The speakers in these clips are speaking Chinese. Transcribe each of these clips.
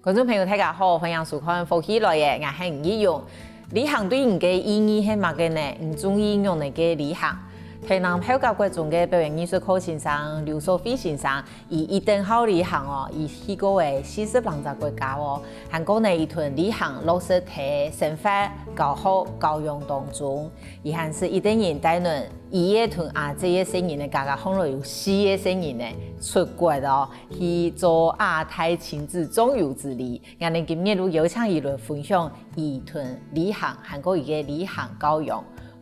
观众朋友大家好，欢迎收看《福气来也》，我是吴义勇。旅行对你的意义是乜嘅呢？唔中意用那个旅行。台南海峡国中嘅表演艺术科先生刘素菲先生，一定好旅行哦，去过嘅40多个国家哦。韩国呢一团旅行落实喺生活、教学、教育当中，而还是一定人带人。伊一团这些新人呢，家家看落有4个新人呢出国哦，去做亚太亲子中游之旅。我哋今日都有请伊来分享一团旅行，韩国一个旅行教育。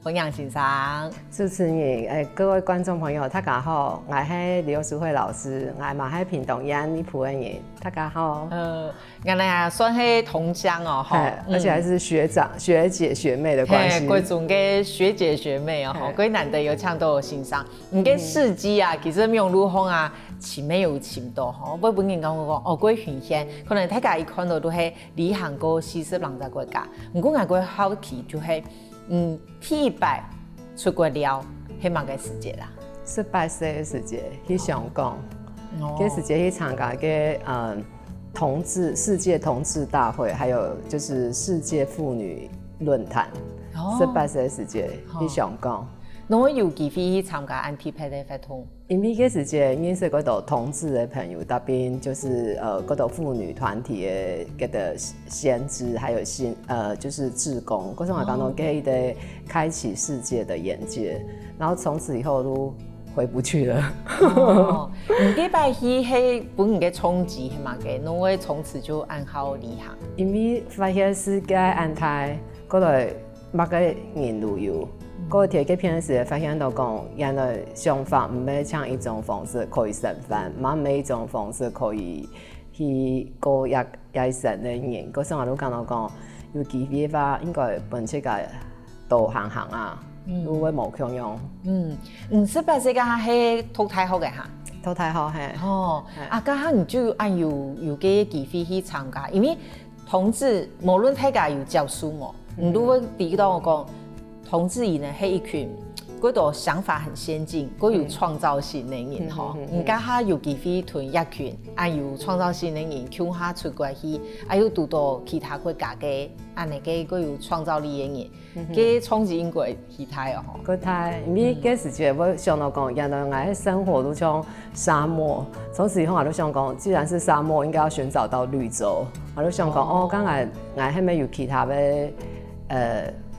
欢迎先生，主持人，各位观众朋友，大家好，我是刘淑慧老师，我嘛喺屏东演艺埔的人，大家好。我哋算是同乡哦，而且还是学长、学姐、学妹的关系。各种嘅学姐学妹哦，鬼难得有抢到欣赏。你嘅事迹啊，其实用路风啊，前面有前多吼，我本人讲哦，鬼新鲜，可能大家一看到都是旅行过40多个国家，不过我好奇就是。第一摆出国了，係乜嘅時節啦？18歲嘅時節去香港，嘅時節去參加嘅同志世界同志大會，還有就是世界婦女論壇。18歲嘅時節去香港。我有機會去參加安提佩的活動。因為嘅時節認識嗰度同志的朋友，特別就是嗰度婦女團體嘅嗰個先知，還有就是志工，嗰種我當中給的開啟世界的眼界，然後從此以後都回不去了。你禮拜去係本人嘅衝擊係嘛嘅，我會從此就安好旅行。因為發現世界安泰嗰度乜個人旅遊。嗰個嘅片時發現到講，人嘅想法唔係像一種方式可以生活，唔係一種方式可以去過一生嘅人。嗰時我都講到講，有機會話應該本出個導航啊，都會冇強用。18歲嗰下係讀大學嘅嚇，讀大學係。嗰下你就有嘅機會去參加，因為同志無論大家有教書冇，你都會睇到我講。同志呢係一群嗰度想法很先進，嗰有創造性的人吼。而家下有機會同一群有創造性的人，向下出國去，有讀到其他國家嘅安尼嘅嗰有創造力的人，嘅衝擊英國其他哦。嗰太，因為嗰時節我想到講，原來我喺生活都像沙漠，從此以後我都想講，既然是沙漠，應該要尋找到綠洲。我都想講，剛才我係咪有其他嘅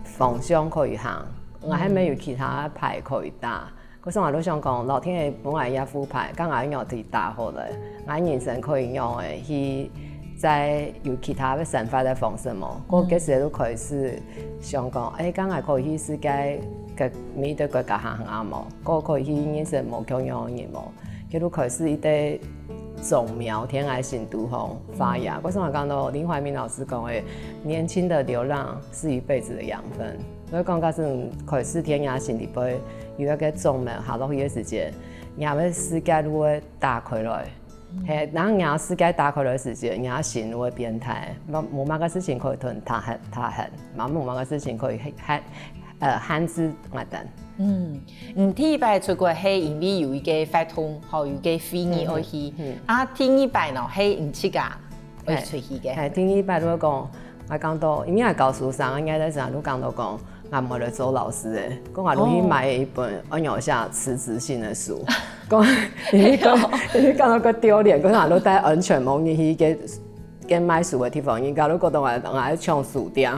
方向可以行，我係咪有其他牌可以打？嗰時我都想講，老天爺本來一副牌，剛啱用嚟打好嚟，我人生可以用嘅去再有其他嘅生活嘅方式嘛。我嗰時都可以是想講，剛啱可以去世界嘅每個國家行下嘛，我可以去認識冇共樣嘅嘢嘛，佢都可以是一啲種苗天涯新都風發芽。嗰時我講到林懷民老師講嘅，年輕的流浪是一輩子的養分。所以講嗰陣可以是天涯新地杯，有一個種苗下落去嘅時間，然後世界都會打開來。係，然後世界打開來嘅時間，然後心都會變態。冇乜個事情可以同他恨，冇乜個事情可以限制我哋。第一擺出國係因為有一個活動，有一個會議而去。第二擺呢係唔似㗎，會出去嘅。係第二擺都講，我講到，因為我教書生，應該在上都講到講，我冇嚟做老師嘅，講我都去買一本安養下辭職性的書。講你講到個丟臉，講我都戴安全帽入去嘅買書嘅地方，應該都覺得我喺搶書店，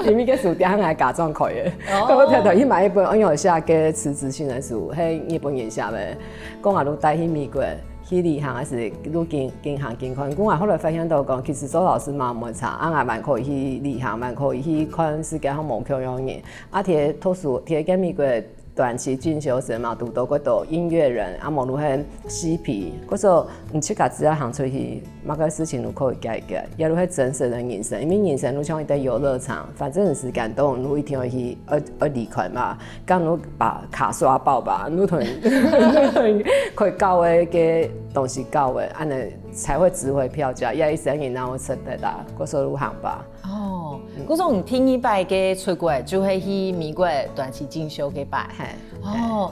因為個書店係假裝開嘅。咁我頭去買一本安養下嘅辭職性的書，係日本人寫嘅，講我都帶去美國。去旅行嘅時都經行經看，我後來發現到講，其實做老師嘛冇差，我蠻可以去旅行，蠻可以去看世界上無窮樣嘢。貼圖書貼嘅美國短期進修生嘛，讀到嗰度音樂人，無論係嬉皮，嗰時候唔出家只要行出去，乜個事情都可以解決，也都係真實的人生，因為人生都像一個遊樂場，反正時間到，你一定要去離開嘛，咁你把卡刷爆吧，你同可以交嘅東西交嘅，安尼才會值回票價，也一生人讓我出得啦，嗰時候路行吧。嗰種第二擺嘅出國就係去美國短期進修嘅擺。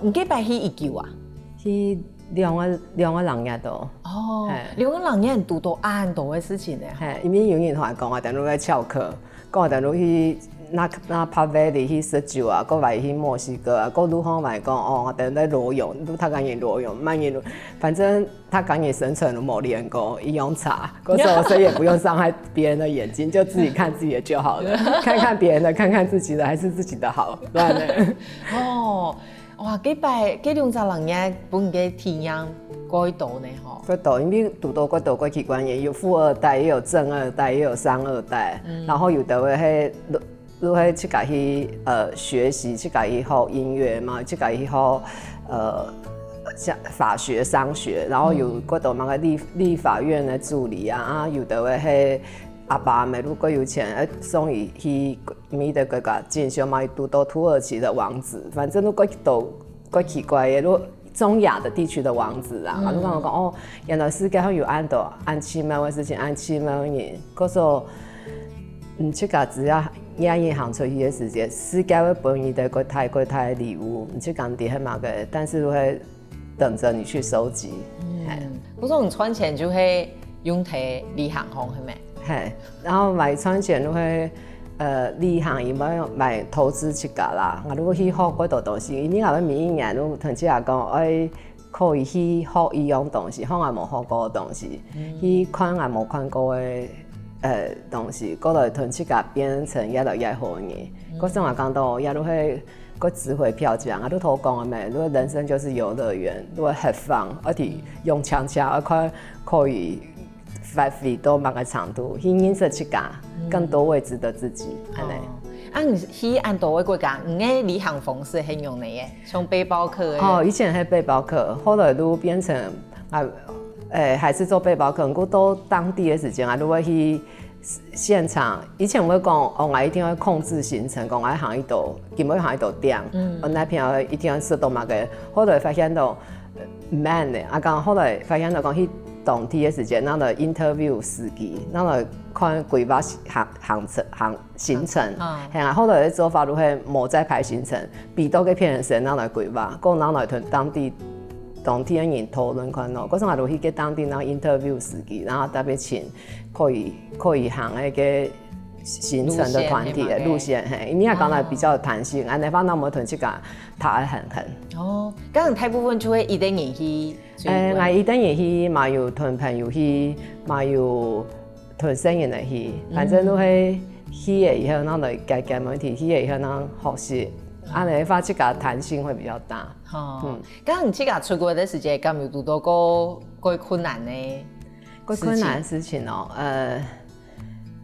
唔記擺去1周啊？去两个人也都。哦，两个人也拄到很多的事情呢。嘿，因为有人同我讲，我等下去翘课，讲我等下去那帕维里去喝酒啊，搁来去墨西哥啊，搁愈好来讲哦，我等下在裸泳，他敢也裸泳，慢也反正他敢也生存了某练过，一用茶，所以也不用伤害别人的眼睛，就自己看自己的就好了，看看别人的，看看自己的，还是自己的好，对呢。哦。哇，几两只人也本个体验过多呢吼。过多，因为拄到过多过奇观也有富二代，也有正二代，也有三二代，然后有的会迄，如何去家去学习，去家去学音乐嘛，去家去学像法学、商学，然后有过多嘛个立法院的助理啊，有的会迄。阿爸咪如果有钱，送伊去米的国家进修嘛，读到土耳其的王子，反正都怪奇怪的，如中亚的地区的王子啊，如果我讲哦，原来世界上有按奇妙的事情，按奇妙的人，可是去个只要压抑行出去的时间，世界会给你的国泰的礼物，你去讲底很嘛个，但是会等着你去收集。不是你穿钱就会用提旅行方是咪？嘿，然后买穿钱会旅行伊买投资去搞啦。我如果去学嗰度东西，你若要每一年都同只下讲，可以去学一样东西，学也无学过的东西，去看也无看过的东西，嗰度同只下变成也就也好嘢。嗰生活讲到也都会个值回票价啊，都头讲了没？如果人生就是游乐园，如果很放，而且用强可以。发挥多某个长度，去认识自家，更多未知的自己，安尼。你去按多位国家，你的旅行方式很用的耶，从背包客。哦，以前是背包客，后来都变成还是做背包客，不过都当地的时间啊，如果去现场，以前我会讲，我一定要控制行程，讲我行一度，基本行一度点，我那边一定要设到某个，后来发现到慢的，讲后来发现到讲去。当天的时间，咱来 interview 司机，咱来看规划行程，系啊，后来的做法如何无再排行程，比到个骗人时咱来规划，讲咱来同当天的人讨论看咯，嗰时我就去给当地人 interview 司机，然后特别请可以行那个行程的团体的路线，嘿，因为讲来比较有弹性，安尼反正我同这个他很。哦，咁人大部分就会一等人去。我一等人去，嘛有同朋友去，嘛有同生人来去，反正都会去了以后，咱来解问题，去了以后咱学习，安尼发这个弹性会比较大。咁你这个出国的时间，咁有遇到过困难呢？困难的事情哦，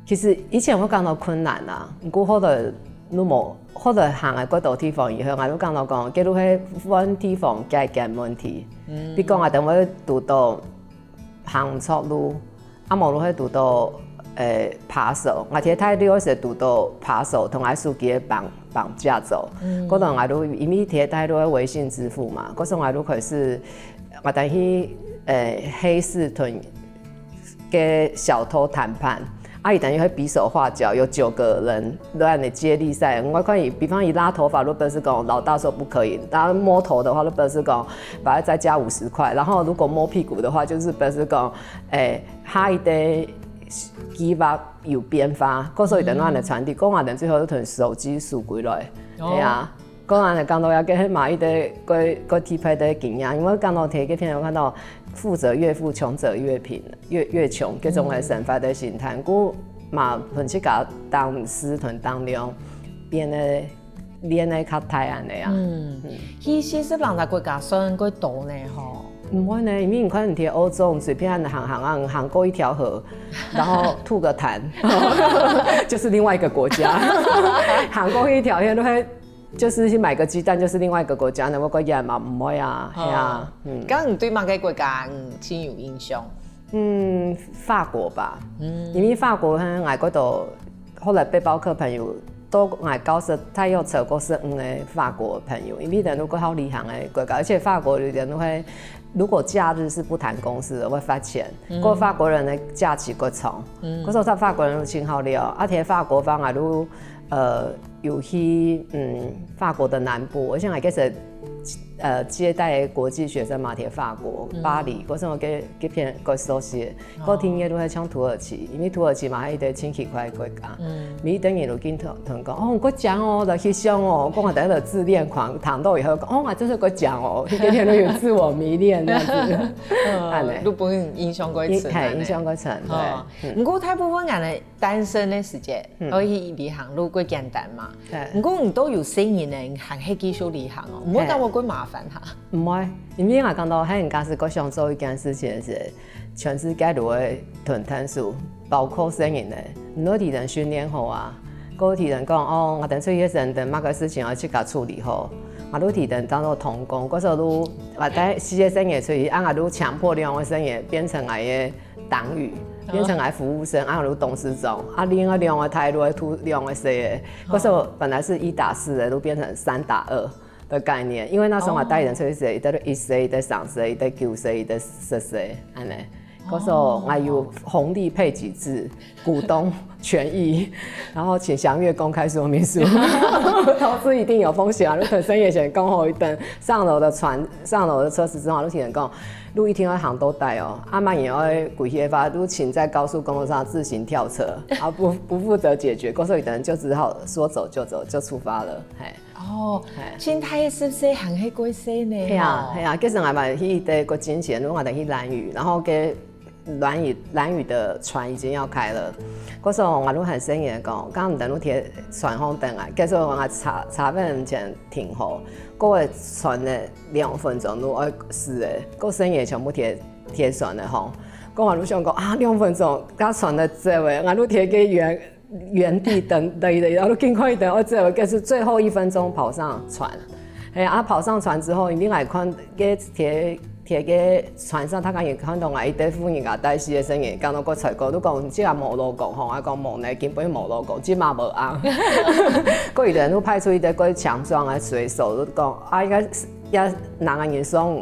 其实以前我讲到困难啦，不过后来你无，后来行的嗰度地方以后，我都讲到讲，假如喺揾地方解决问题，比如讲我等我读到行错路，无如去读到扒手，我睇太多时读到扒手同埋司机绑架走，嗰度我都因为睇太多微信支付嘛，嗰时我都可是我等去黑市同嘅小偷谈判。伊等于会比手画脚，有9个人乱的接力赛。我看比方以拉头发，如果是讲老大说不可以，大家摸头的话，如果是讲把它再加50块，然后如果摸屁股的话，就是表示讲，下一代 give up 有编发，嗰所以等我的传递，讲话等最后都从手机数归来，对啊。讲完了，讲到要跟马一的个提派的经验，因为讲到提个片，我看到富者越富，穷者越贫，越穷，各种的生活的形态，故嘛，分去甲当师同当量，变得练得较太安尼啊。其实是人在国家算过多呢吼。唔会呢，因为你看你去欧洲，随便行过一条河，然后吐个痰，就是另外一个国家，行过一条线都会。就是去买个鸡蛋，就是另外一个国家，那个国家嘛唔会啊，系啊。咁你对哪个国家先有印象？法国吧。因为法国喺外嗰度，后来背包客朋友都外交是，他有扯过是的法国朋友，因为人如果好旅行的国家，而且法国人都会，如果假日是不谈公司的会发钱，过法国人的假期过长，嗰时候法国人都真好料，而且法国方啊都有去法国的南部，我想其实接待国际学生嘛，伫法国巴黎，嗰阵我几片个熟悉，我听嘢都系像土耳其，因为土耳其嘛系一个天气快的国家，咪等于就跟同讲，哦，我讲哦，就翕相哦，讲我第一个自恋狂，躺到以后，哦，我就是个讲哦，一天天都有自我迷恋这样子，都不会影响过程，影响过程，对。不过大部分人的单身的时间，可以旅行路过简单嘛，不过你都有生意呢，行去继续旅行哦，唔好感觉过麻烦哈。唔会，因为我讲到喺人家是我想做一件事情是，全世界都会囤碳素，包括生意呢，你都提人训练好啊，我提人讲哦，我等出去时等某个事情要去甲处理好，我都提人当做童工，嗰时候都我在事业生意出去，我都强迫两个生意变成我的党羽。变成来服务生，啊，如董事长，啊，另外两个态度突两个谁的，嗰时候本来是1打4的，都变成3打2的概念，因为那时候我带人出去时，伊在1岁，伊在3岁，伊在9岁，伊在10岁，安尼。嗰时候我有红利配给制，股东权益，然后请详阅公开说明书。投资一定有风险啊！你本身也想讲好一等上楼的船、上楼的车子之后，你听人讲，路一天要行都带哦，阿曼也要鬼贴法，都请在高速公路上自行跳车，啊不负责解决，过时候有的人就只好说走就走，就出发了，嘿。哦，青苔是不是行去过西呢？系啊系啊，其实我们去的个金钱，我们去兰屿，然后给兰屿的船已经要开了。嗰时候我都很生意讲，刚唔等都贴船红灯啊，结果我查份前停好，嗰个船呢2分钟都要死诶，嗰生意全部贴船的吼。我都想讲啊，2分钟，甲船的这位，我都贴给原地等，然后尽快等，我这位就是最后1分钟跑上船。哎啊，跑上船之后，你来看给贴个船上，他讲也看到我伊在附近甲带死的生意，讲到个采购都讲即个无 logo 吼，我讲无呢，根本无 logo，即嘛无红。个有人都派出一个强壮的水手，都讲啊，应该也人个人爽。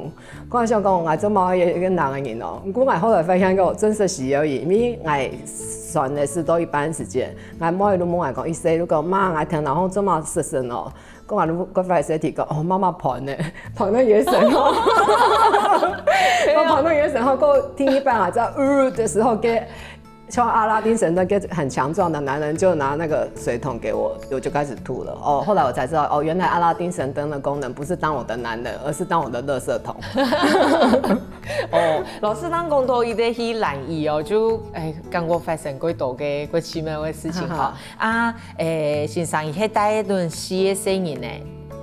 我想讲，我做毛也跟人个人哦。我后来发现个真实是而已，因为我算的是都一般时间，我某一路某讲，伊说都讲妈，我听然后做毛实生哦。我话如果发现提讲哦，妈妈跑呢，跑到野神哦，我跑到野神后，过听一半啊，在的时候给。像阿拉丁神灯，跟很强壮的男人就拿那个水桶给我，我就开始吐了。哦，后来我才知道，哦，原来阿拉丁神灯的功能不是当我的男人，而是当我的垃圾桶。哦，老师当讲到伊在去兰屿哦，就跟我发生过多个奇妙的事情哈。啊，先生伊迄带一段事业生意呢，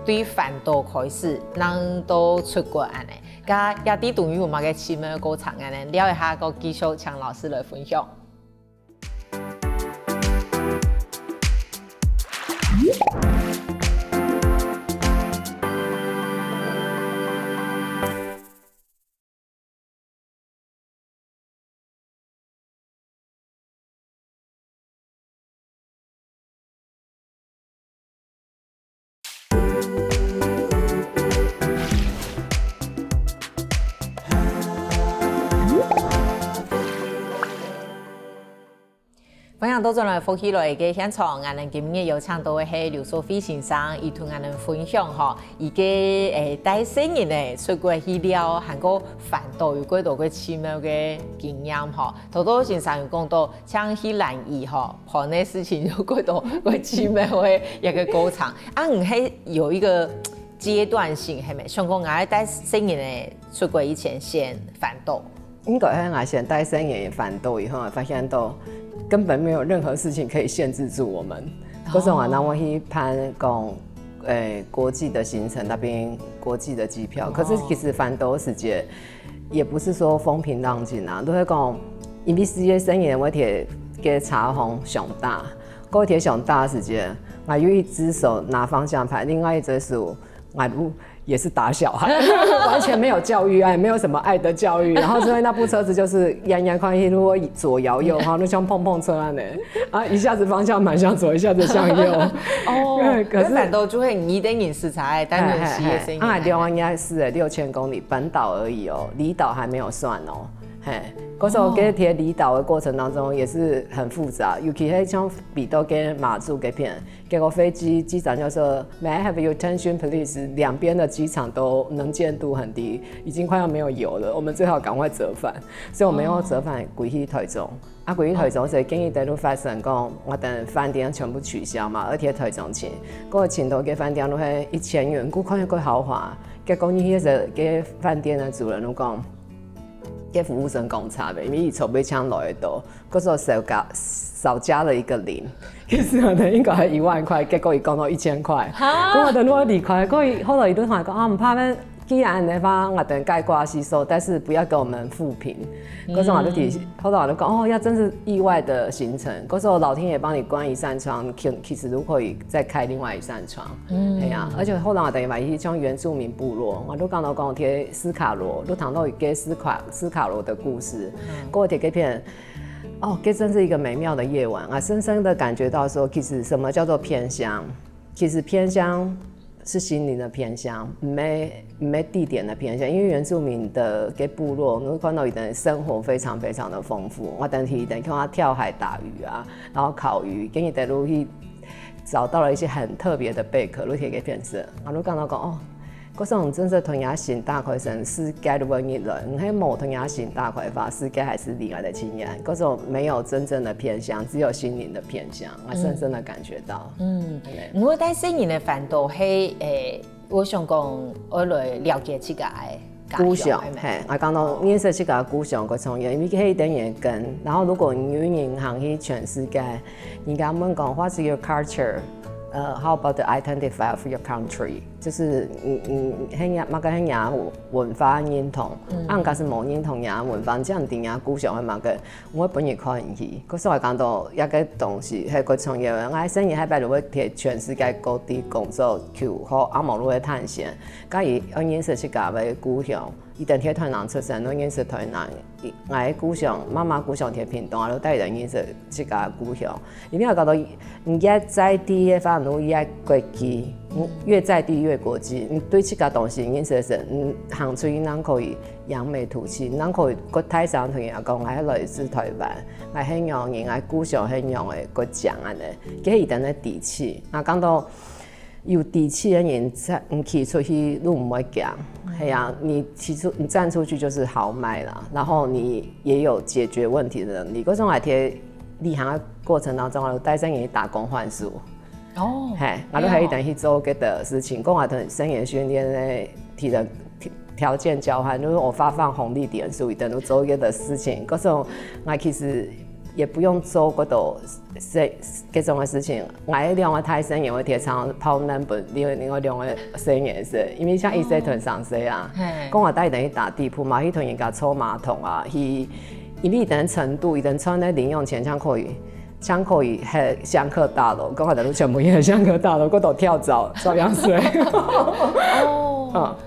对反倒开始，人都出国安尼，甲亚弟等于有嘛个奇妙的过程安尼，聊一下个继续请老师来分享。分享到咗嚟福喜來嘅現場，我哋今日有請到嘅係劉淑妃先生，伊同我哋分享嗬，伊嘅帶新人咧出國去了，韓國反倒有幾多個奇妙嘅經驗嗬。頭頭先生有講到，像去蘭嶼嗬，旁呢事情有幾多個奇妙嘅一個過程，啊，唔係有一個階段性係咪？像講我哋帶新人咧出國以前先反倒，應該係我先帶新人反倒以後，發現到。根本没有任何事情可以限制住我们。嗰時候我我去攀講國際的行程，那邊國際的機票。可是其實反倒時間也不是說風平浪靜啊，都會講因為事業生意我鐵嘅茶紅上大，嗰鐵上大時間，我有一隻手拿方向盤，另外一隻手我也是打小孩，完全没有教育爱，没有什么爱的教育。然后所以那部车子就是沿看一路左摇右，然后就像碰碰车啊呢，啊一下子方向盘向左，一下子向右。哦，可是反倒就会你的饮食才单纯企业生意。啊，两岸应该是6000公里，本岛而已哦，离岛还没有算哦。嘿，嗰时候给贴离岛的过程当中也是很复杂，尤其迄像比多跟马祖给片，结果飞机机长就说 May I have your attention please， 两边的机场都能见度很低，已经快要没有油了，我们最好赶快折返，所以我们要折返归去台中。归去台中所以建议在路发生讲，我等饭店全部取消嘛，而且台中钱，嗰个钱都给饭店都系1000元，我看过豪华，结果你迄个给饭店的主人都讲。给服务生讲差呗，因为伊筹备枪来的多，嗰时候少加了一个零，其实我等应该系1万块，结果伊讲到1000块，咁我等我离开，后来伊都同我讲啊，唔怕咩，既然你帮我等盖挂吸收，但是不要给我们负评。嗰时候我就提，后来我就讲哦，要真是意外的行程，嗰时候老天爷帮你关一扇窗，其实都可以再开另外一扇窗。系啊，而且后来我等于买一种原住民部落，我都讲到讲贴斯卡罗，都谈到给斯卡罗的故事，给我贴给片。哦，这真是一个美妙的夜晚啊！深深的感觉到说，其实什么叫做偏乡？其实偏乡是心灵的偏乡，没地点的偏乡。因为原住民的给部落，你会看到伊的生活非常非常的丰富。我等于看他跳海打鱼啊，然后烤鱼，跟伊在路去找到了一些很特别的贝壳，路铁给变色。我都讲到讲哦。嗰種真是同樣行大概成世界的瘟疫了，你喺冇同樣行大概法，世界還是另外的經驗。嗰種沒有真正的偏向，只有心靈的偏向，我深深的感覺到。我帶細人的範疇係我想講我來了解這個故鄉，係我講到認識這個故鄉嗰種嘢，因為佢一定嘢跟。然後如果你有銀行去全世界，你跟他們講 What's your culture？ How about the identify of your country？ 就是乜個嘢文化認同，按家是冇認同嘢文化，這樣定嘢故鄉係乜個？我本日看唔起，嗰時我講到一個東西係個創業，我生意喺邊度會貼全世界各地工作求好阿毛路嘅探險，假如我認識這個嘅故鄉，一定貼台南出生，我認識台南，我嘅故鄉媽媽故鄉貼屏東，我都帶人認識這個故鄉，因為我覺得你越在地嘅話，你越國際，越在地越國際。你對這個東西認識時，你行出去，咱可以揚眉吐氣，咱可以國台上同人講，我係來自台灣，我係樣人，我故鄉係樣嘅國獎安尼，佢一定嘅底氣。我講到有底氣嘅人，你企出去你唔會驚，係啊，你站出去就是豪邁啦，然後你也有解決問題的能力。嗰種係貼立行嘅過程當中，我帶生人打工換宿。哦，係，我都係一定去做嗰個事情。講我同生人訓練咧，提的條件交換，就是我發放紅利點數，一定都做嗰個事情。嗰種我其實也不用做嗰度嗰種嘅事情。我兩個太生人會貼上拋 number， 另外兩個生人是，因為像伊些團上些啊，講我帶一定去打地鋪嘛，去同人家抽馬桶啊，去因為一定程度，一定穿咧零用錢才可以。香可以喺香客大樓，講我哋都全部喺香客大樓嗰度跳蚤照樣睡。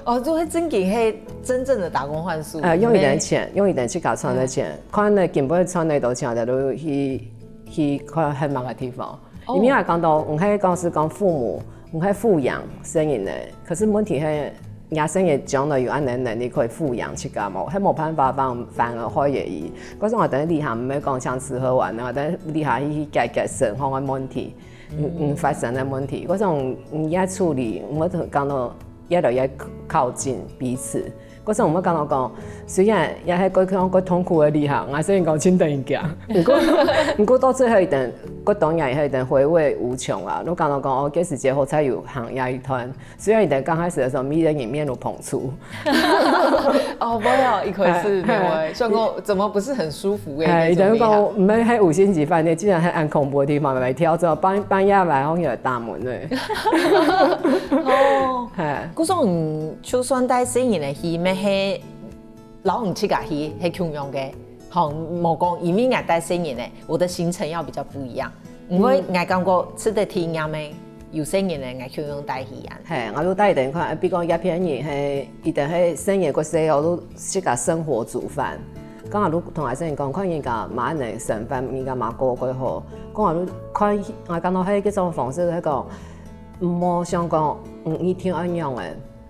哦，就係真嘅係真正的打工換宿。用一點錢，用一點去搞賺的錢，看你根本賺得到錢，我哋都去看很忙嘅地方。因為我講到，我喺公司講父母，我喺富養生人嘅，可是問題係。亞生也將來有安能力可以富養自家冇，係冇辦法反而開業意。嗰種我等你下唔係講像吃喝玩啦，等你下去解決生活嘅問題，發生嘅問題。嗰種你要處理，我就講到一路要靠近彼此。嗰種我講到講，雖然也係個痛苦嘅旅行，我雖然講輕等一件，不過到最後一定，個當然也係一定回味無窮啊！我講到講，我幾時節後才有行亞一團，雖然一定剛開始的時候，迷人迎面都捧出。哦，沒有一回事，對，上過怎麼不是很舒服嘅？係，等於講唔係喺5星級飯店，竟然喺按恐怖嘅地方嚟跳之後，半夜來好有大門咧。哦，係，嗰種就算帶新人嚟去咩？係老唔出家去係窮樣嘅，好冇講，因為我帶新人咧，我的行程要比較不一樣。因為我感覺吃得體驗咩，有新人咧，我窮樣帶去啊。係，我都帶一定看，比如講一片人係一定係新人個時候都識個生活煮飯。講我都同學生講，看人家買嚟食飯，人家買個個好。講我都看，我感到係嗰種方式係講，唔好想講，一天一樣嘅。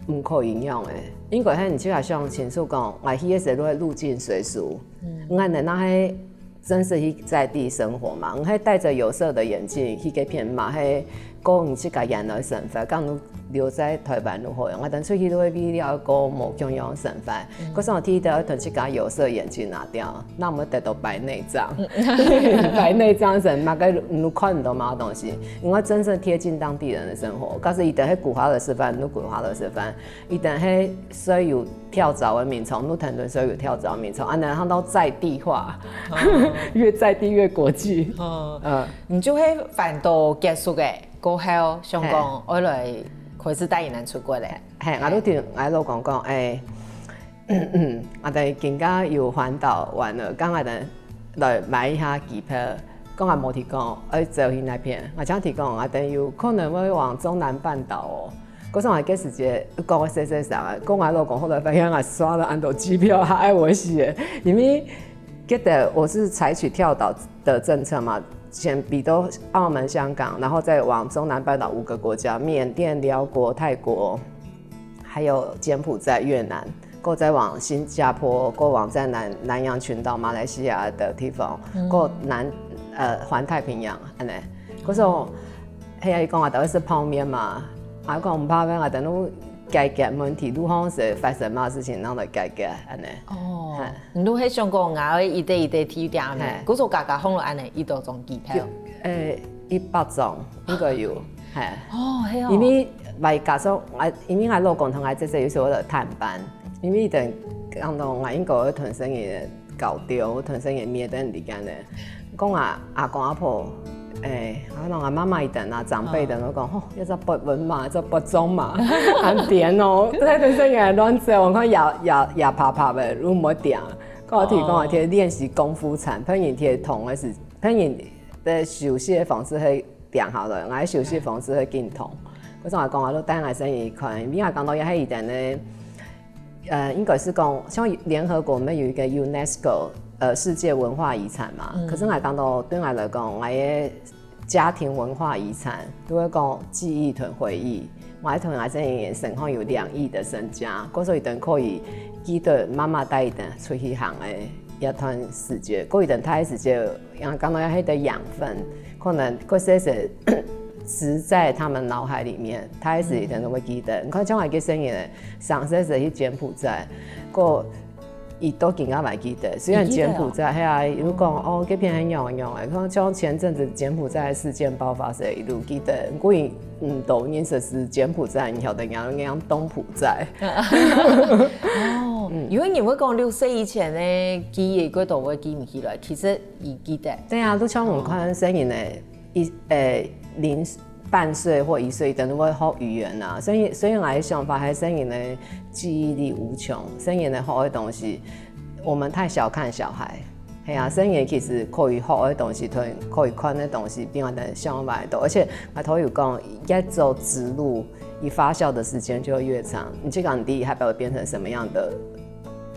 唔可以用的，因为迄你就像清楚讲，我去的时候会入境随俗，我能那迄真是去在地生活嘛，我迄戴着有色的眼镜去个片嘛，迄讲你去个人的身份，讲你留在台湾如何用，我等出去都会比了个无共用身份，可是我提到等去个有色眼镜拿掉，那我们得到白内障，白内障人嘛个你看唔到嘛东西，因为真正贴近当地人的生活，可是伊等迄古华的示范，你古华的示范，伊等迄所有跳蚤的民众，你谈论所有跳蚤民众，然后都在地化，越在地越国际，你就会反倒结束嘅，过后想讲我来开始带人出国咧。嘿，我都听我老公讲，我哋更加有环岛完了，刚我哋来买一下机票，讲我冇提讲，走去那边，我想提讲，我哋有可能会往中南半岛哦。嗰陣我幾時節講我寫上啊，講我老公後來發現我刷了很多機票，還愛我寫，因為記得我是採取跳島的政策嘛，先比都澳門、香港，然後再往中南半島5個國家，緬甸、寮國、泰國，還有柬埔寨、越南，過再往新加坡，過往在南洋群島、馬來西亞的地方，過環太平洋，安尼，嗰陣係啊，講話都是泡麵嘛。我講唔怕咩，我等你解決問題，如何是發生乜事情，讓你解決安尼。哦，你都喺香港我一地一地睇點呢？嗰種價格放落安尼一多種機票？100種應該有，係。哦，係哦。因為咪加上因為我老公同我即係有時我就探班，因為等講到我英國團生嘅搞掉，團生嘅咩等時間咧，講阿公阿婆。可能我媽媽等啊，長輩等我講，哦，一隻不穩嘛，這不中嘛，很點哦，喺度成日亂做，我看也怕怕的，如冇點，我提講我提練習功夫產，譬如提痛的是，譬如的休息的方式係點好了，我休息方式係減痛，嗰陣我講我都帶我生意看，因為講到一係一點呢，應該是講像聯合國咪有一個 UNESCO。世界文化遺產嘛，可是我講到對我來講，我嘅家庭文化遺產都會講記憶同回憶。我同我真係身上有2億的身家，嗰時候一定可以記得媽媽帶一定出去行嘅一段時間，嗰一段太時間，然後講到迄個養分，可能嗰些是植在他們腦海裡面，太時一定都會記得。你看像我嘅生意咧，上些是去柬埔寨，個。伊都更加袂記得，雖然柬埔寨係啊，一路講哦，嗰邊很用誒，講像前陣子柬埔寨事件爆發時，一路記得，故意抖音是柬埔寨，然後等樣東埔寨。哦，因為你會講6歲以前咧，記憶嗰度會記唔起來，其實已記得。對啊，都像我看聲音咧，半歲或1歲等都會學語言啊，所以我的想法係聲音的記憶力無窮，聲音的學的東西，我們太小看小孩，係啊，聲音其實可以學的東西，可以看的東西比我的想法多，而且我頭有講，一走直路，一發酵的時間就會越長，你這個地還會變成什麼樣的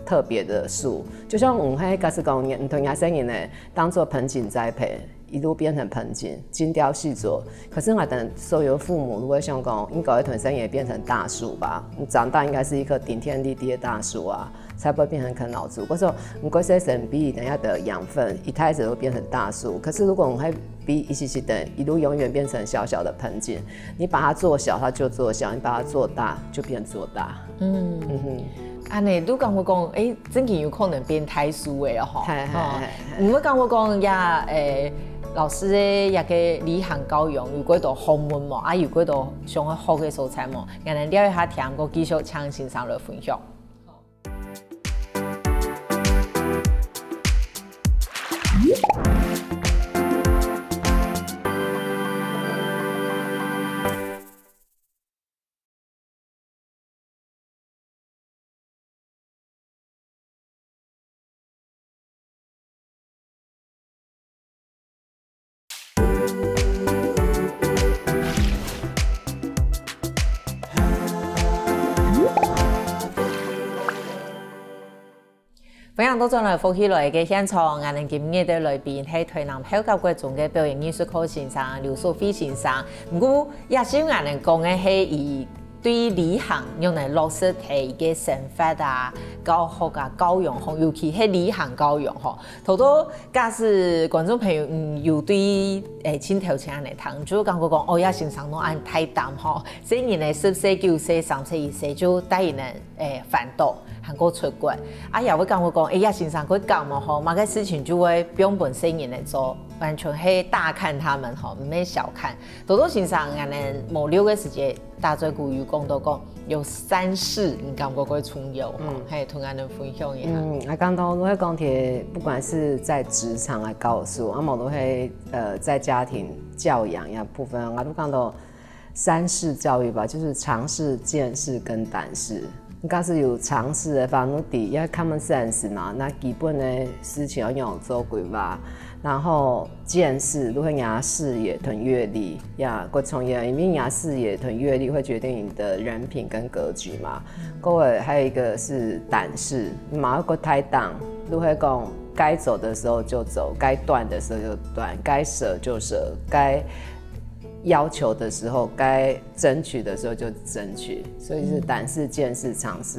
特別的樹？就像我們喺假設講，唔同嘅聲音呢，當做盆景栽培。一路變成盆景，精雕細琢。可是我等所有父母如果想講，應該團生也變成大樹吧？你長大應該是一棵頂天立地的大樹啊，才不會變成啃老族。嗰時候，你嗰些神比等下的養分，一開始都變成大樹。可是如果我們還比一起等一路永遠變成小小的盆景，你把它做小，它就做小；你把它做大，就變做大。安尼都講我講，真係有可能變太樹嘅哦。係。唔會講我講也老師咧，一個旅行教養有幾多學問嘛，啊有幾多想去學嘅素材嘛，讓人了解下聽個繼續請先生來分享。歡迎到咗來福喜來嘅現場，我哋今日嘅來賓係台南海教國中嘅表演藝術科先生劉淑妃先生。不過也是我哋講嘅係以对于旅行用来落实提一个生活啊、教学啊、教养吼，尤其是旅行教养吼，好多假使观众朋友有对亲头前来谈，就感觉讲哦，也欣赏侬按太淡吼，所以呢10岁、9岁、3岁、1岁就带人反倒。韩国出国，也会感觉讲，也欣赏佢讲嘛吼，某个事情就会不用本身人来做，完全是大看他们吼，唔係小看。多多欣赏人哋某6個時節，大嘴古語講到講有3事，你感覺會重要，係同人哋分享一下。剛剛都會講提，不管是在職場來告訴，我都會在家庭教養一部分，我都講到3事教育吧，就是常識、見識跟膽識。假使有常識的話，你第一 common sense 嘛，那基本的事情要用做規劃，然後見識，如果你視野同閱歷，呀，各從業，因為你視野同閱歷會決定你的人品跟格局嘛。各位還有一個是膽識，馬上個太擋，如果講該走的時候就走，該斷的時候就斷，該捨就捨，該要求的時候，該爭取的時候就爭取，所以是膽識、見識、嘗試。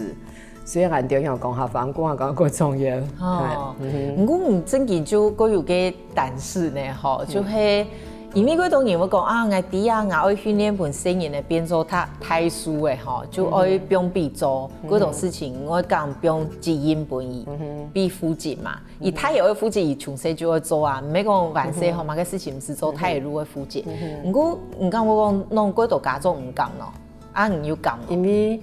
雖然中央講下反過我講過重要。哦，不過唔正經就嗰有個膽識呢，吼，就係因為嗰種人會講啊，我啲啊，我愛訓練本身人嚟變做太輸嘅吼，就愛不用必做嗰種事情，我講不用基因本意，必附近嘛，而他也會附近，而從細就會做啊，唔係講完事後嘛個事情唔是做，他也如會附近。不過唔講我講弄嗰度家族唔講咯，啊唔要講，因為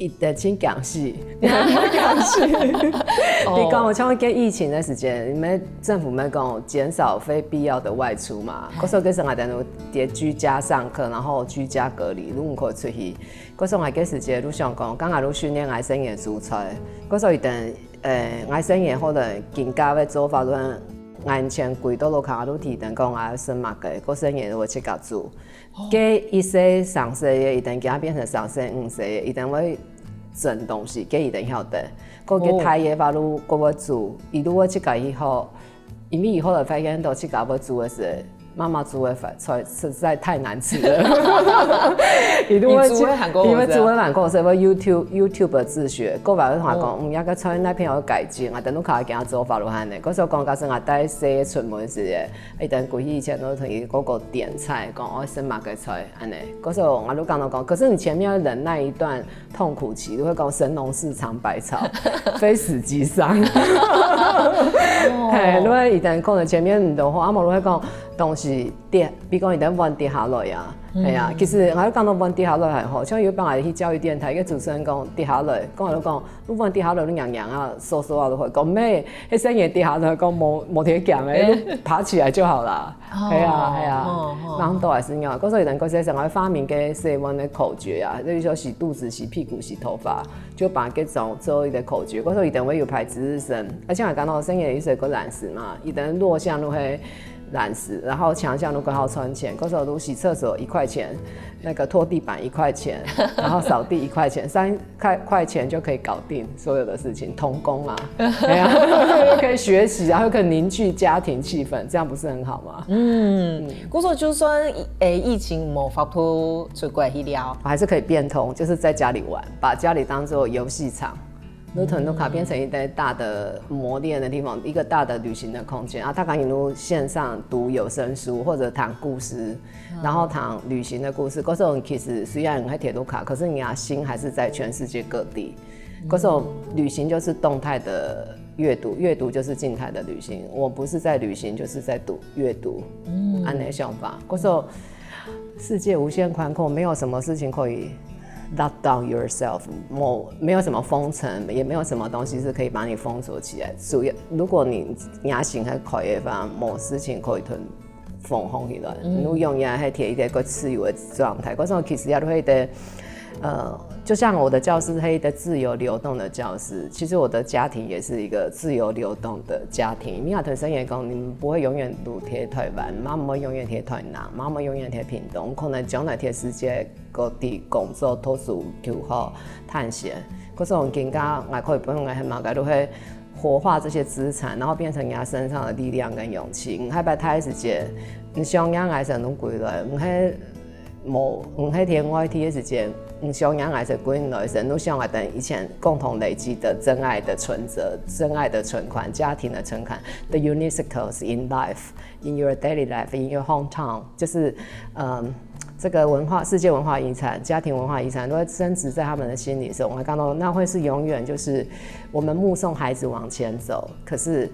一定先講戲，你還沒講戲。你講我像跟疫情的時間，你們政府咪講減少非必要的外出嘛？嗰時候嗰時我哋都居家上課，然後居家隔離，你唔可以出去。嗰時候我嗰時節，你想講，剛才你訓練愛生嘢煮菜，嗰時候一定愛生嘢可能更加嘅做法，眼前貴到落卡都提等講愛生物嘅，嗰生嘢我去甲煮。給1歲、3歲嘅，一定給它變成3歲、5歲嘅，一定會整東西，給一定曉得。個給太爺法路個我煮，伊如果去甲以後，因為以後就發現到去甲我煮的時候，媽媽煮的飯菜實在太難吃了。你煮的韓國，因為煮的韓國，所以我 YouTube 自學，個話同我講，一個菜那片有改進，我等你考見做法路漢的。嗰時候講假設我帶細出門時嘅，一等過去以前都同伊嗰個點菜，講我生馬個菜安尼。嗰時候我都講到講，可是你前面要忍耐一段痛苦期，你會講神農氏嘗百草，非死即傷。係，因為一旦講到前面唔到話，我會講東西跌，比講一旦穩跌下來啊。係啊，其實我都講到穩跌下來係好，像有幫我哋去教育電台嘅主持人講跌下來，講我都講，你穩跌下來，你樣樣啊，說啊都會講咩？迄生嘢跌下來講冇鐵講嘅，爬起來就好啦。係啊係啊，然後都係咁樣。嗰時候人嗰時成日發明嘅7的口訣啊，例如說洗肚子、洗屁股、洗頭髮，就把嗰種做一個口訣。嗰時候一定會有排值日生，而且我講到生嘢有時個懶死嘛，一旦落項都會。懶死，然後強項如果好存錢，嗰時候如洗廁所1塊錢，那個拖地板1塊錢，然後掃地1塊錢，3塊錢就可以搞定所有的事情，童工啊，對啊，又可以學習，然後又可以凝聚家庭氣氛，這樣不是很好嗎？嗰時候就算疫情冇法度出國去了，還是可以變通，就是在家裡玩，把家裡當作遊戲場。路途都卡變成一個大的磨練的地方，一個大的旅行的空間啊！他可以如線上讀有聲書或者談故事，然後談旅行的故事。嗰時候其實雖然喺鐵路卡，可是你的心還是在全世界各地。嗰時候旅行就是動態的閱讀，閱讀就是靜態的旅行。我不是在旅行，就是在閱讀。按呢想法，嗰時候世界無限寬闊，沒有什麼事情可以。Lock down yourself， 沒有什麼封城，也沒有什麼東西是可以把你封鎖起來。主要如果你野心係開嘅話，冇事情可以封起來。你永遠係貼一個自由的狀態。嗰時候其實也會的，就像我的教室係一個自由流動的教室，其實我的家庭也是一個自由流動的家庭。米亞屯生也講，你們不會永遠都貼台灣，媽媽永遠貼台南，媽媽永遠貼屏東，可能將來貼世界各地工作、讀書、求學、探險。嗰時候更加我可以不用來很忙，都會活化這些資產，然後變成人家身上的力量跟勇氣。唔係把太時間，你想讓愛神都歸來，唔係。无迄天我去的时间，想养还是滚来生，都想我等以前共同累积的真爱的存折、真爱的存款、家庭的存款 ，the unicles in life, in your daily life, in your hometown， 就是这个世界文化遗产、家庭文化遗产都会升值在他们的心里的时候，我看到那会是永远就是我们目送孩子往前走，可是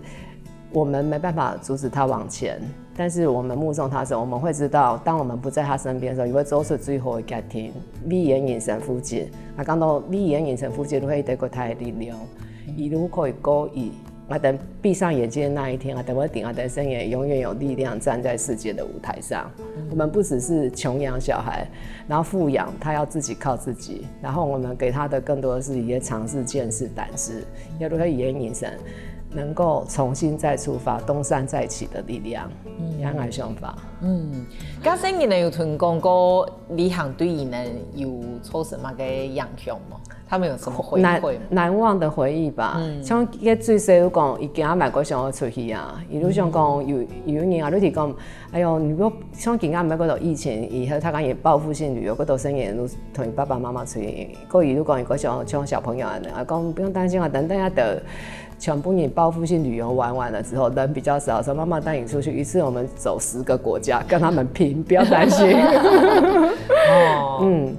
我们没办法阻止他往前。但是我们目送他的时候，我们会知道，当我们不在他身边的时候，他会走出最后的家庭。美颜眼神附近，讲到美颜眼神附近，都会得过他的力量。伊如可以勾引，等闭上眼睛的那一天，等我顶的生也永远有力量站在世界的舞台上。我们不只是穷养小孩，然后富养他要自己靠自己，然后我们给他的更多的是一些尝试、见识、胆识，要如何以眼神。能够重新再出发、东山再起的力量，这样的想法。假生人有听讲过李航对伊呢有做什么个影响吗？他们有什么回馈？难忘的回忆吧。像伊最细有讲，伊今仔买过想要出去啊。伊都想讲有人啊，你提讲，哎呦，如果像今仔买过到疫情以后，他讲也报复性旅游，过到生意都同爸爸妈妈出去。过伊都讲伊个像小朋友安尼，讲不用担心啊，等下的。全部你报复性旅游玩完了之后，人比较少，说妈妈带你出去，一次我们走10个国家，跟他们拼，不要担心。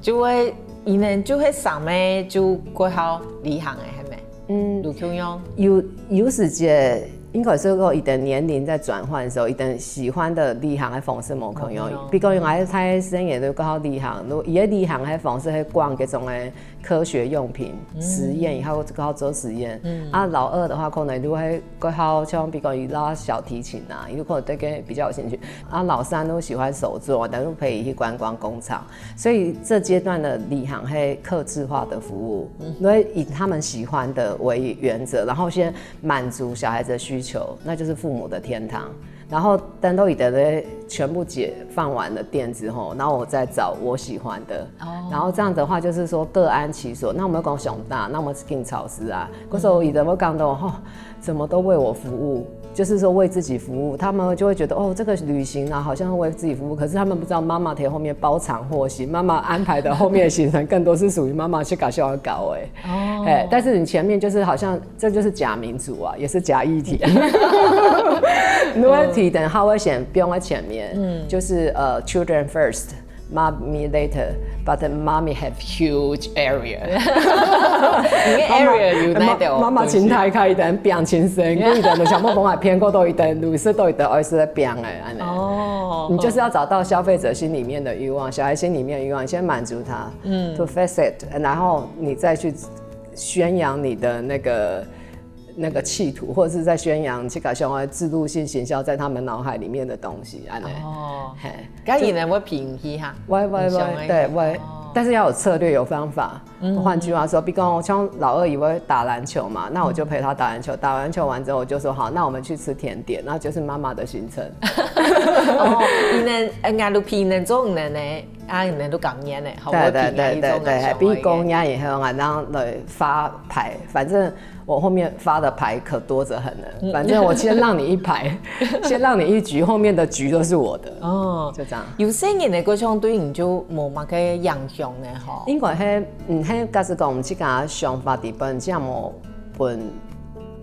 就会伊呢就会上面就过好旅行的，系咪？卢秋勇有时间。应该是说，一的年龄在转换的时候，一的喜欢的旅行的方式无可用。比如讲，我在生意都刚好旅行，伊个旅行的方式去逛各种的科学用品、实验，以后刚好做实验。老二的话，可能都会刚好像比如讲拉小提琴啊，伊可能对这比较有兴趣。老三都喜欢手作，但是可以去观光工厂。所以这阶段的旅行是客制化的服务，因为以他们喜欢的为原则，然后先满足小孩子的需求。那就是父母的天堂。然后等到你的全部解放完了店之后，然后我再找我喜欢的。然后这样的话就是说各安其所。那我们讲熊大，那我们进超市啊，可是我以前我讲到怎么都为我服务。就是说为自己服务，他们就会觉得这个旅行啊，好像会为自己服务。可是他们不知道，妈妈在后面包场获悉，妈妈安排的后面的行程更多是属于妈妈去搞笑要搞但是你前面就是好像这就是假民主啊，也是假议题。如果提等好危险，不用在前面，就是children first。Mommy later, but mommy have huge area. 你个 area 有那条。妈妈情态开一点变轻声，跟一点的小莫帮还偏过都一点，绿色都一点，而是在变哎，你就是要找到消费者心里面的欲望，小孩心里面的欲望，先满足他，to face it， 然后你再去宣扬你的那个企图，或者是在宣扬这个像制度性行销在他们脑海里面的东西，咁然呢，我平息哈，对，但是要有策略、有方法。换句话说，比如像老二以为打篮球嘛，那我就陪他打篮球。打完球完之后，我就说好，那我们去吃甜点，那就是妈妈的行程。你能壓到片能做能呢？能都感恩呢，对，比公鸭以后啊，然后来发牌，反正我后面发的牌可多着很了。反正我先让你一排，先让你一局，后面的局都是我的。就这样。有些人的嗰種對你就冇乜嘅影響呢，嗬。因為迄假使講，我們這個想法底本只冇本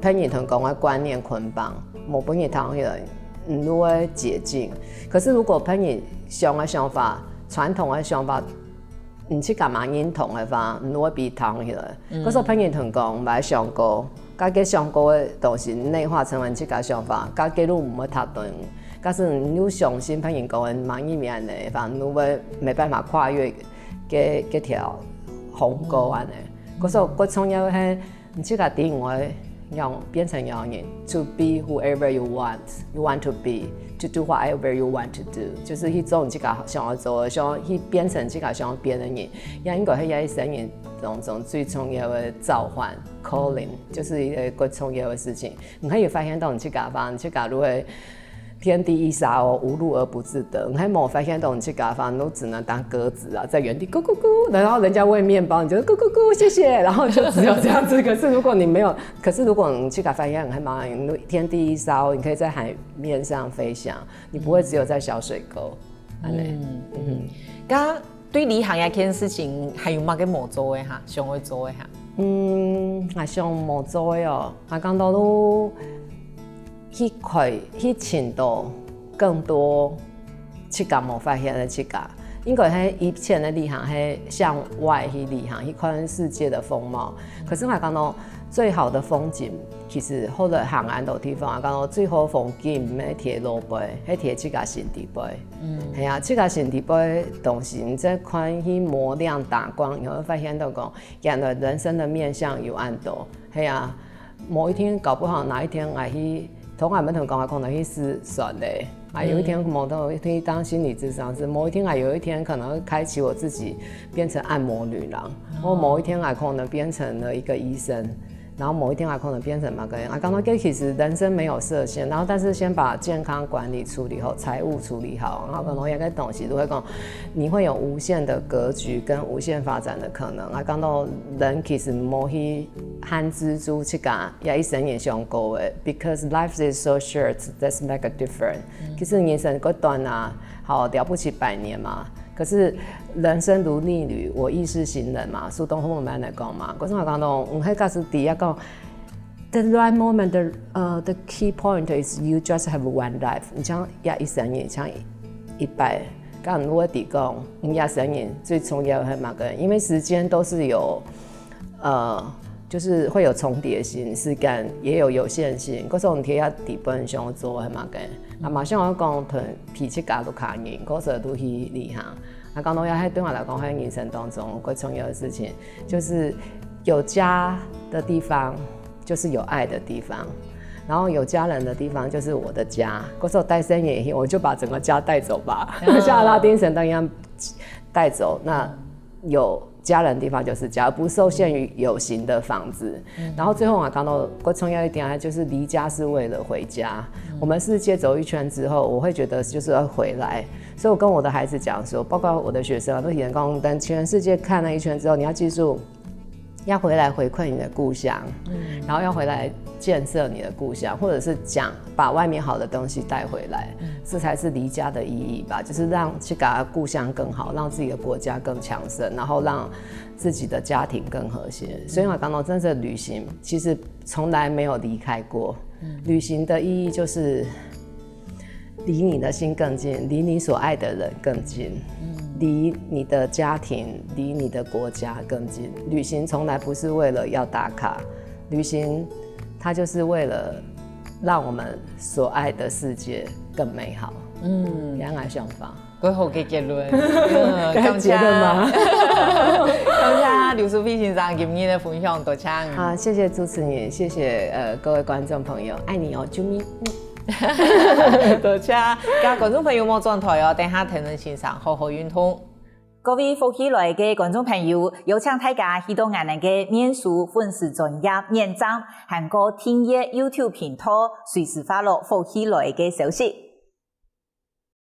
朋友同講的觀念捆綁，冇本嘢談起來，如何解禁？可是如果朋友想的想法，傳統的想法，唔去幹嘛認同的話，如何被談起來？嗰時候朋友同講，唔係上過，加嘅上過的東西內化成為這個想法，加嘅路唔會塔頓。但是你相信朋友講的蠻一面的，反正你會沒辦法跨越嘅條鴻溝安尼。嗰時候我從要係你這個定位要變成要人 ，to be whoever you want to be。To do whatever you want to do， 就是去做你这个想要做的，想去变成这个想要变的人，也应该是一生人当中最重要的召唤 calling， 就是一个重要的事情。你可以发现到你这个方，你这个如果天地一沙无路而不自得。你还没有发现到你这个方都只能当鸽子啊，在原地咕咕咕，然后人家喂面包，你就咕咕咕谢谢，然后就只有这样子。可是如果你没有，可是如果你这个发现很忙，天地一沙，你可以在海面上飞翔，你不会只有在小水沟。安尼。咁对旅行一件事情，还有乜嘅冇做嘅哈，想去做嘅哈？我想冇做的哦，我讲到都去程度更多七家冇发现的七家。应该喺以前的旅行係向外去旅行，去看世界的风貌。可是我讲到最好的风景，其实好多行安度地方，我讲到最好风景唔係貼路碑，係貼七家聖地碑。係啊，七家聖地碑東西，你再看去磨亮打光，你會發現到講，原來人生的面向有暗多。係啊，某一天搞不好哪一天我去，同我們同講，我可能去試算咧。有一天某天當心理諮商師，某一天有一天可能會開啟我自己變成按摩女郎，或某一天可能變成了一個醫生，然後某一天可能變成某個人。剛剛其實人生沒有設限，然後但是先把健康管理處理好，財務處理好，然後可能有個東西都會講，你會有無限的格局跟無限發展的可能。講到人其實冇去限制住這個也一生也上高的 ，because life is so short, let's make a difference。其實人生嗰段啊，好了不起100年嘛。可是人生如逆旅，我亦是行人嘛。蘇東坡咪嚟講嘛，嗰陣我講到，我喺嗰時第一講 ，the right moment, the key point is you just have one life。你像一生人，像100，咁如果地講，你一生人最重要係乜嘅？因為時間都是有，就是會有重疊性，時間也有限性。嗰時候你睇下地本上做係乜嘅？馬上我講同脾氣架都卡人，嗰時候都去旅行。講到要對我來講，喺人生當中最重要的事情，就是有家的地方，就是有愛的地方。然後有家人的地方就是我的家。嗰時候帶生也，我就把整個家帶走吧，像阿拉丁神燈一樣帶走。那有家人的地方就是家，不受限於有形的房子。然後最後我講到最重要一點，就是離家是為了回家。我們世界走一圈之後，我會覺得就是要回來。所以我跟我的孩子講說，包括我的學生都提供，等全世界看了一圈之後，你要記住，要回來回饋你的故鄉，然後要回來建設你的故鄉，或者是講把外面好的東西帶回來，這才是離家的意義吧。就是讓去把故鄉更好，讓自己的國家更強盛，然後讓自己的家庭更和諧。所以我剛剛真正旅行，其實從來沒有離開過。旅行的意義就是離你的心更近，離你所愛的人更近，離你的家庭，離你的國家更近。旅行從來不是為了要打卡，旅行它就是為了讓我們所愛的世界更美好。兩個想法。佢好嘅結論，感謝嗎？感謝劉淑妃先生今日的分享，多謝。好，謝謝主持人，謝謝各位觀眾朋友，愛你哦，啾咪。多謝，咁觀眾朋友冇轉台哦，等下聽人先生好好運通。各位福喜來嘅觀眾朋友，有請大家去到我哋嘅面書粉絲專頁面站，韓國訂閱 YouTube 頻道，隨時發落福喜來嘅消息。